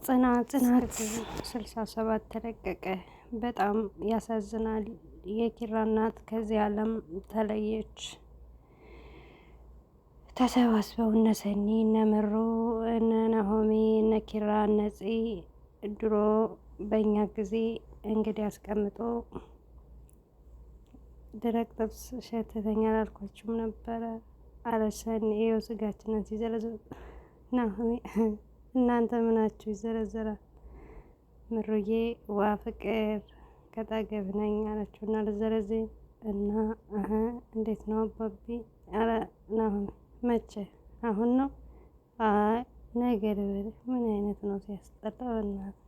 ጽናት 67 ተለቀቀ። በጣም ያሳዝናል። የኪራ እናት ከዚህ ዓለም ተለየች። ተሰባስበው እነ ሰኒ እነ ምሩ እነ ናሆሚ እነ ኪራ እነ ፂ ድሮ በእኛ ጊዜ እንግዲህ አስቀምጦ ደረቅ ጥብስ ሸተተኛ አላልኳችሁም ነበረ አለች ሰኒ። ይኸው ስጋችንን ሲዘረዝሩ ናሆሚ እናንተ ምናችሁ ይዘረዘራል። ምሩዬ ዋ ፍቅር ከጠገብ ነኝ አለችው እና ልዘረዝር እና እንዴት ነው አባቢ አለ ናሆሚ። መቼ አሁን ነው? አይ ነገር ምን አይነት ነው ሲያስጠላ በእናትህ።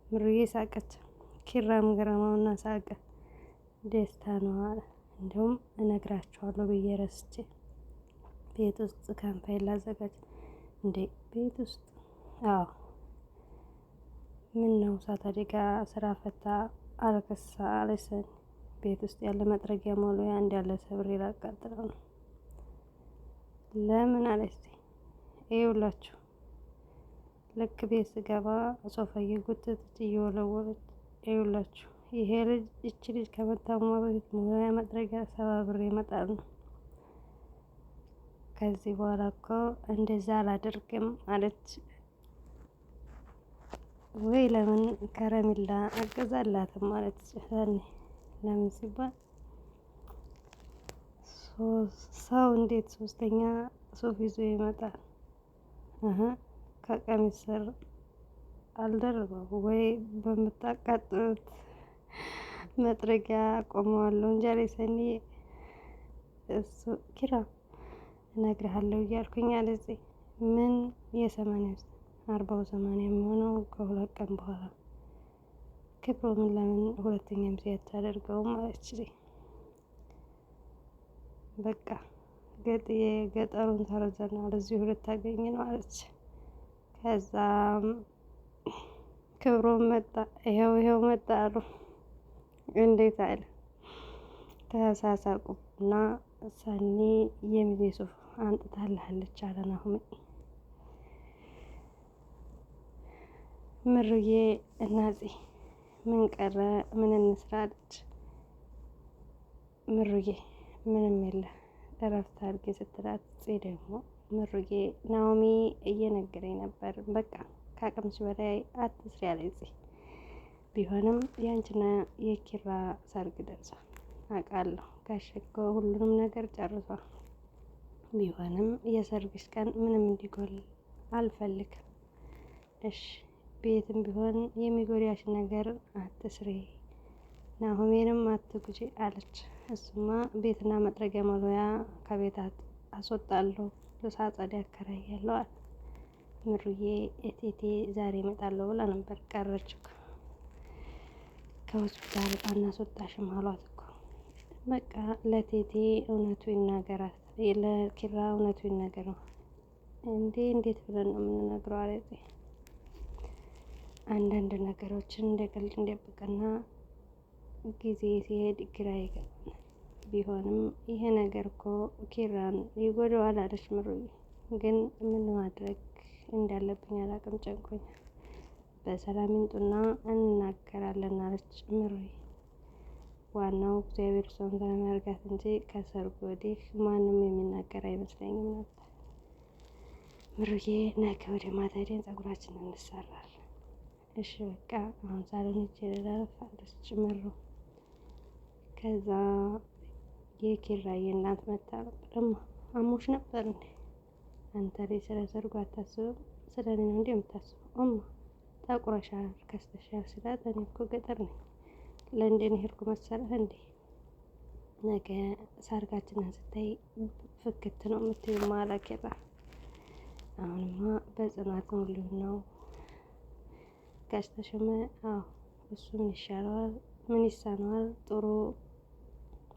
ምሩዬ ሳቀች። ኪራም ገረመውና ሳቀ። ደስታ ነው አለ። እንደውም እነግራቸዋለሁ ብዬ ረስቼ ቤት ውስጥ ካምፓይን ላዘጋጅ። እንዴ ቤት ውስጥ? አዎ ምን ነው እሳት አደጋ ስራ ፈታ አልከሳ አለች ሰኒ። ቤት ውስጥ ያለ መጥረጊያ መወልወያ እንዳለ ሰብሬ ላቃጥለው ነው። ለምን አለች። ይኸውላችሁ ልክ ቤት ስገባ ሶፋ እየጎተተች እየወለወለች ይኸውላችሁ ይሄ ልጅ እቺ ልጅ ከመታሟ በፊት መወልወያ መጥረጊያ ሰባብሬ እመጣለሁ ነው። ከዚህ በኋላ እኮ እንደዛ አላደርግም አለች። ወይ ለምን ከረሚላ አገዛላትም ማለት ሰኒ። ለምን ሲባል ሰው እንዴት ሶስተኛ ሱፍ ይዞ ይመጣል? ከቀሚስ ስር አልደረበው ወይ በምታቃጥሉት መጥረጊያ አቆመዋለሁ እንጂ አለች ሰኒ። እሱ ኪራ እነግርሃለሁ እያልኩኝ አለች። ምን የ80 40 80 የሚሆነው ከሁለት ቀን በኋላ ክብሮምን ለምን ሁለተኛም ሴት አታደርገውም አለች። በቃ የገጠሩን ተረዘናል እዚሁ ልታገኝ ነው አለች። ከዛም ክብሮም መጣ። ይኸው መጣ አሉ። እንዴት አለ። ተሳሳቁ እና ሰኒ የሚዜ ሱፍ አንጥታልሃለች አለ ናሆሚ። ምሩዬ እና ፂ ምን ቀረ ምን እንስራ አለች። ምሩዬ ምንም የለ እረፍት አድርጌ ስትላት ፂ ደግሞ ምሩዬ ናሆሚ እየነገረኝ ነበር በቃ ከአቅምሽ በላይ አትስሪ አለች ፂ። ቢሆንም ያንቺና የኪራ ሰርግ ደርሷል አውቃለሁ ጋሼ እኮ ሁሉንም ነገር ጨርሷል። ቢሆንም የሰርግሽ ቀን ምንም እንዲጎል አልፈልግም። እሺ ቤትም ቢሆን የሚጎዳሽ ነገር አትስሪ ናሆሜንም አትጉጂ አለች። እሱማ ቤትና መጥረጊያ መወልወያ ከቤት አስወጣለሁ ሳጸዳ አከራያለሁ አለ። ምሩዬ እቴቴ ዛሬ እመጣለሁ ብላ ነበር ቀረች እኮ። ከሆስፒታል አናስወጣሽም አሏት እኮ። በቃ ለቴቴ እውነቱ ይናገራት ለኪራ እውነቱ ይናገረው። እንዴት ብለን ነው የምንነግረው አለች። አንዳንድ ነገሮችን እንደ ቀልድ እንደብቅና ጊዜ ሲሄድ ግራ ይገባናል። ቢሆንም ይሄ ነገር እኮ ኪራን ይጎዳዋል አለች ምሩዬ። ግን ምን ማድረግ እንዳለብኝ አላቅም ጨንቆኛል። በሰላም ይምጡና እንናገራለን አለች ምሩዬ። ዋናው እግዚአብሔር እሷን ስለሚያርጋት እንጂ ከሰርጉ ወዲህ ማንም የሚናገር አይመስለኝም ነበር። ምሩዬ ነገ ወደ ማታ ሄደን ፀጉራችንን እንሰራለን። እሺ በቃ አሁን ሳሎን ሂጅ ልረፍ አለች ምሩ። ከዛ የኪራዬ እናት መታ ነበር። አሞሽ ነበር እንዴ? አንተ ላይ ስለ ሰርጉ አታስብም? ስለ እኔ ነው እንዴ የምታስበው? ጠቁረሻል ከስተሻል ስላት እኔ እኮ ገጠር ነኝ ለንደን ሄድኩ መሰለህ እንዴ? ነገ ሰርጋችንን ስታይ ፍክት ነው የምትይው አለ ኪራ። አሁንማ በጽናት ሙሉ ነው ከስተሽም አዎ እሱ ምን ይሻለዋል ምን ይሳነዋል ጥሩ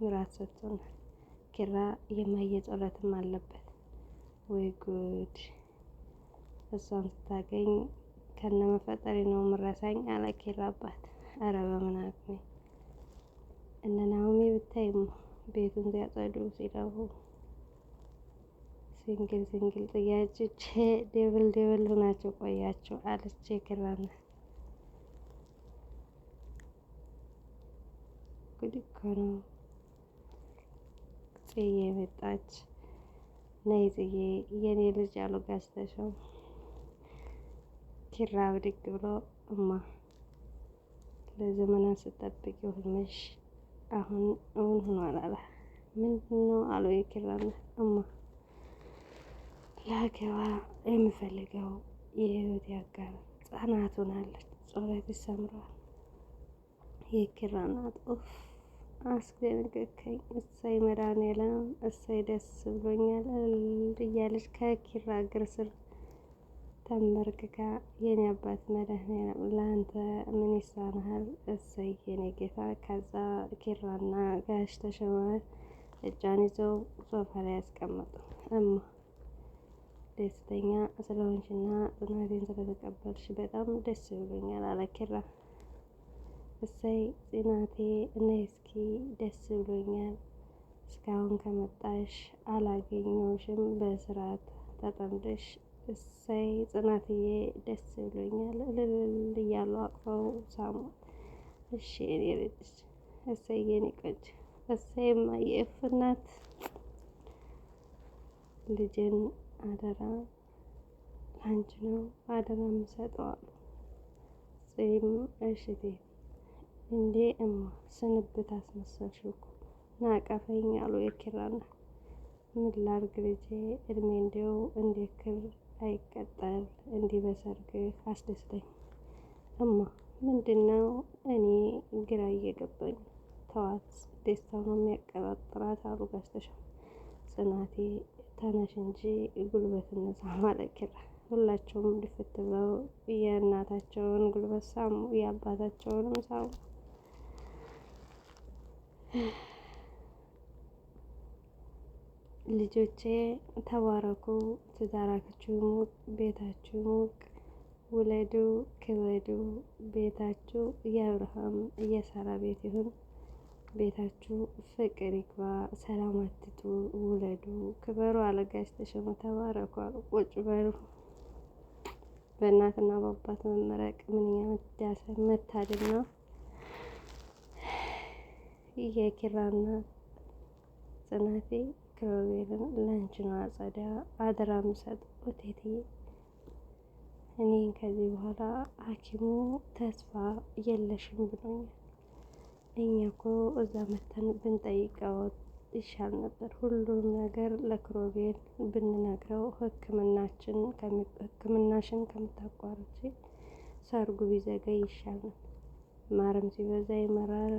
ምራት ሰጥቶናል። ኪራ የማየ ጸሎትም አለበት። ወይ ጉድ እሷን ስታገኝ ከነ መፈጠሪ ነው ምረሳኝ አለ ኪራ አባት። ኧረ በምን አቅሜ እነ ናሆሚ ብታይም ቤቱን ሲያጸዱ ሲለፉ ሲንግል ጥያቄዎች ደብል ሆናችሁ ቆያችሁ አለች ኪራና። ጉድ እኮ ነው። ጽዬ መጣች። ነይ ጽዬ የኔ ልጅ አሉ ጋሽ ተሾም። ኪራ ብድግ ብሎ እማ ለዘመናት ስጠብቂው ህልምሽ አሁን እውን ሆኗል አለ። ምንድን ነው አሉ የኪራና እማ ላገባ የምፈልገው የህይወት አጋር ጽናት ሆናለች። ጾረት ይሰምራል። የኪራ እናት ኡፍ አስደነገጥከኝ። እሰይ መድኃኒዓለም እሰይ ደስ ብሎኛል እያለች ከኪራ እግር ስር ተንበርክካ የኔ አባት መድኃኒዓለም ለአንተ ምን ይሳንሃል? እሰይ የኔ ጌታ። ከዛ ኪራና ጋሽ ተሾመ እጇን ይዘው ሶፋ ላይ ያስቀመጡ። እማ ደስተኛ ስለሆንሽና ጽናቴን ስለተቀበልሽ በጣም ደስ ብሎኛል አለ ኪራ። እሰይ ጽናቴ ነይ እስኪ ደስ ብሎኛል። እስካሁን ከመጣሽ አላገኘሁሽም በስርዓት ተጠምደሽ። እሰይ ጽናትዬ ደስ ብሎኛል እልል እያሉ አቅፈው ሳሟት። እሺ የኔ ልጅ እሰይ የኔ ቆንጆ እሰይ እማዬ እፍ እናት ልጅን አደራ ላንቺ ነው አደራ የምሰጠው አሉ። ጽም እሽቴ እንዴ እማ ስንብት አስመሰልሽው እኮ ናቀፈኝ አሉ የኪራና። ምን ላድርግ ልጄ እድሜ እንዲያው እንደ ክር አይቀጠል እንዲህ በሰርግ አስደስተኝ። እማ ምንድነው? እኔ ግራ እየገባኝ። ተዋት ደስታው ነው የሚያቀጣጥራት አሉ ጋሽ ተሾመ። ጽናቴ ተነሽ እንጂ ጉልበት እንሳ ማለት ኪራ። ሁላቸውም ድፍት ብለው የእናታቸውን ጉልበት ሳሙ፣ የአባታቸውንም ሳሙ። ልጆቼ ተባረኩ፣ ትዳራችሁ ሙቅ፣ ቤታችሁ ሙቅ፣ ውለዱ ክበዱ፣ ቤታችሁ የአብርሃም የሳራ ቤት ይሁን፣ ቤታችሁ ፍቅር ይግባ፣ ሰላም አትጡ፣ ውለዱ ክበሩ አለ ጋሽ ተሾመ። ተባረኩ አሉ። ቁጭ በሉ። በእናትና በአባት መመረቅ ምንኛ መታደል ነው። የኪራና ጽናቴ ክሮቤልን ላንቺ ነው አጸዳ አደራ የምሰጠው እቴትዬ። እኔን ከዚህ በኋላ ሐኪሙ ተስፋ የለሽም ብሎኛል። እኛ እኮ እዛ መተን ብንጠይቀው ይሻል ነበር። ሁሉም ነገር ለክሮቤል ብንነግረው ሕክምናሽን ከምታቋርጪ ሰርጉ ቢዘገይ ይሻል ነበር። ማርም ሲበዛ ይመራል።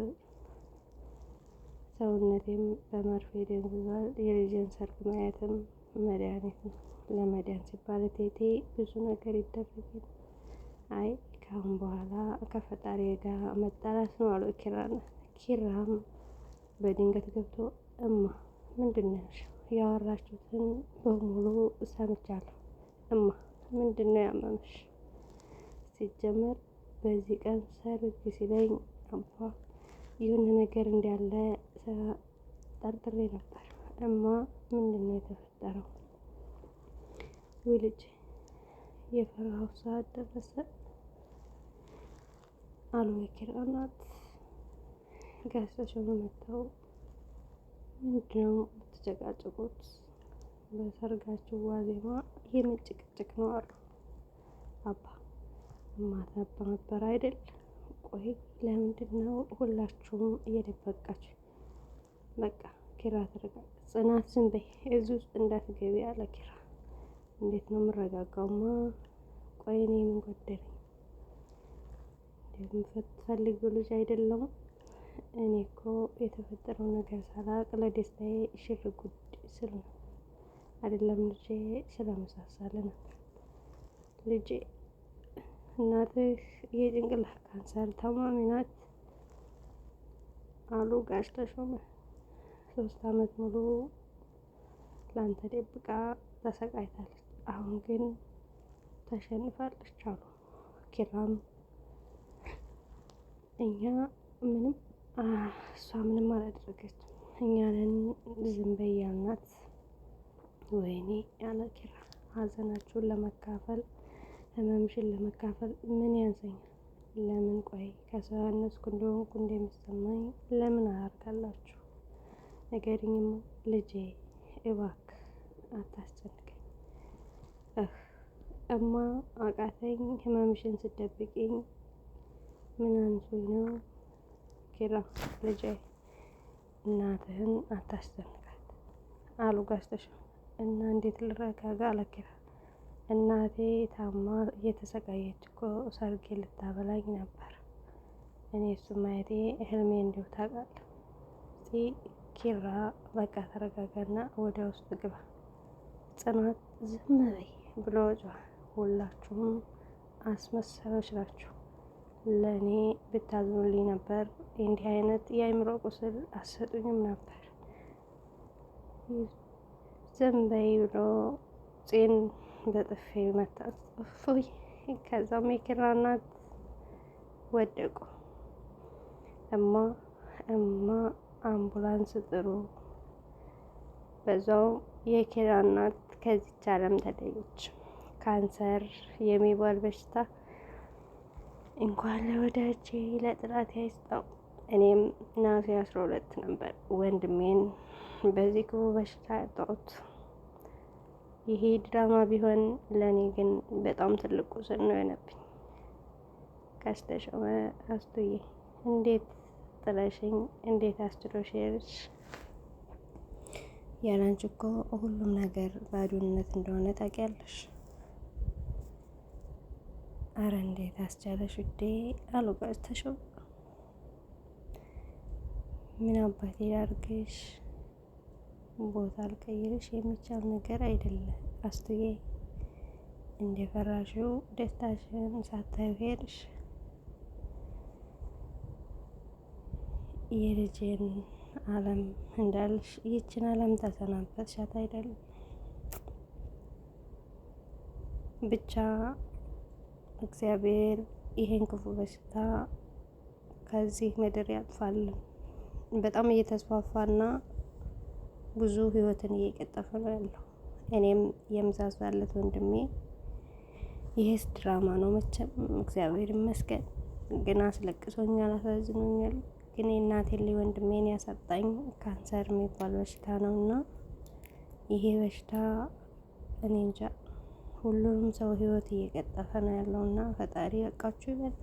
ሰውነቴም በመርፌ ደንዝዟል። የልጄን ሰርግ ማየትም መድኃኒት ነው። ለመዳን ሲባል እቴቴ ብዙ ነገር ይደረጋል። አይ ካሁን በኋላ ከፈጣሪ ጋር መጣላት ነው አሉ ኪራና። ኪራም በድንገት ገብቶ እማ ምንድን ነው ያልሽው? ያወራችሁትን በሙሉ ሰምቻለሁ። እማ ምንድን ነው ያመመሽ? ሲጀመር በዚህ ቀን ሰርግ ሲለኝ አባ የሆነ ነገር እንዳለ ጠርጥሬ ነበር። እማ ምንድን ነው የተፈጠረው? ውይ ልጄ የፈራው ሰዓት ደረሰ አሉ የኪራ እናት። ጋሽ ተሾመ መጥተው ምንድነው የምትጨቃጨቁት? በሰርጋችሁ ዋዜማ የምን ጭቅጭቅ ነው አሉ። አባ እማት ነበር አይደል? ቆይ ለምንድን ነው ሁላችሁም እየደበቃችሁ? በቃ ኪራ ተረጋጋ። ጽናት ዝም በይ እዚህ ውስጥ እንዳትገቢ አለ ኪራ። እንዴት ነው የምረጋጋውማ? ቆይ እኔ ምን ጎደለኝ? እንደምትፈልጊው ልጅ አይደለም። እኔ እኮ የተፈጠረው ነገር ሳላቅ ለደስታዬ ሽር ጉድ ስል ነው አይደለም ልጄ ስለመሳሳለ ነበር። ልጄ እናትህ የጭንቅላት ካንሰር ታማሚ ናት አሉ ጋሽ ተሾመ። 3 አመት ሙሉ ላንተ ደብቃ ተሰቃይታለች። አሁን ግን ተሸንፋለች አሉ። ኪራም እኛ ምንም እሷ ምንም አላደረገችም፣ እኛንን ዝም በይ ያልናት ወይኔ ያለ ኪራ ሀዘናችሁን ለመካፈል ህመምሽን ለመካፈል ምን ያንሰኛል? ለምን ቆይ ከሰው ያነስኩ እንደሆንኩ እንደሚሰማኝ ለምን አያርጋላችሁ? ንገሪኝማ ልጄ እባክህ አታስጨንቀኝ። እማ አቃተኝ ህመምሽን ስደብቅኝ ምን አንሶኝ ነው? ኪራ ልጄ እናትህን አታስጨንቃት አሉ ጋሽ ተሾመ። እና እንዴት ልረጋጋ አለ ኪራ። እናቴ ታማ እየተሰቃየች እኮ ሰርጌ ልታበላኝ ነበር። እኔ እሱን ማየቴ ህልሜ እንዲሁ ታውቃለህ። ኪራ በቃ ተረጋጋና ወደ ውስጥ ግባ፣ ጽናት ዝም በይ ብሎ ጮኸ። ሁላችሁም አስመሳዮች ናችሁ። ለእኔ ብታዝኑልኝ ነበር እንዲህ አይነት የአእምሮ ቁስል አሰጡኝም ነበር። ዝም በይ ብሎ ፄን በጥፌ መታት። እፎይ! ከዛም የኪራ እናት ወደቁ። እማ አምቡላንስ ጥሩ። በዛው የኪራ እናት ከዚች ዓለም ተለየች። ካንሰር የሚባል በሽታ እንኳን ለወዳጄ ለጥላቴ አይስጠው። እኔም ነሐሴ 12 ነበር ወንድሜን በዚህ ክፉ በሽታ ያጣሁት። ይሄ ድራማ ቢሆን ለእኔ ግን በጣም ትልቅ ቁስል ነው የሆነብኝ። ጋሽ ተሾመ አስቱዬ እንዴት ጥለሽኝ እንዴት አስችሎሽ ሄድሽ? ያላንቺ እኮ ሁሉም ነገር ባዶነት እንደሆነ ታውቂያለሽ። አረ እንዴት አስቻለሽ ውዴ አሉ ጋሽ ተሾመ። ምን አባቴ ላድርግሽ? ቦታ አልቀይርሽ የሚቻል ነገር አይደለም አስቱዬ። እንደፈራሽው ደስታሽን ሳታዩ ሄድሽ። የልጄን ዓለም እንዳልሽ ይችን ዓለም ተሰናበትሻት አይደለም። ብቻ እግዚአብሔር ይሄን ክፉ በሽታ ከዚህ ምድር ያጥፋልን። በጣም እየተስፋፋና ብዙ ህይወትን እየቀጠፈ ነው ያለው። እኔም የምዛዛለት ወንድሜ ይሄስ ድራማ ነው መቼም እግዚአብሔር ይመስገን፣ ግን አስለቅሶኛል፣ አሳዝኖኛል። ግን የእናቴን ልጅ ወንድሜን ያሳጣኝ ካንሰር የሚባል በሽታ ነውና ይሄ በሽታ እኔ እንጃ ሁሉንም ሰው ህይወት እየቀጠፈ ነው ያለውና ፈጣሪ በቃችሁ ይበል።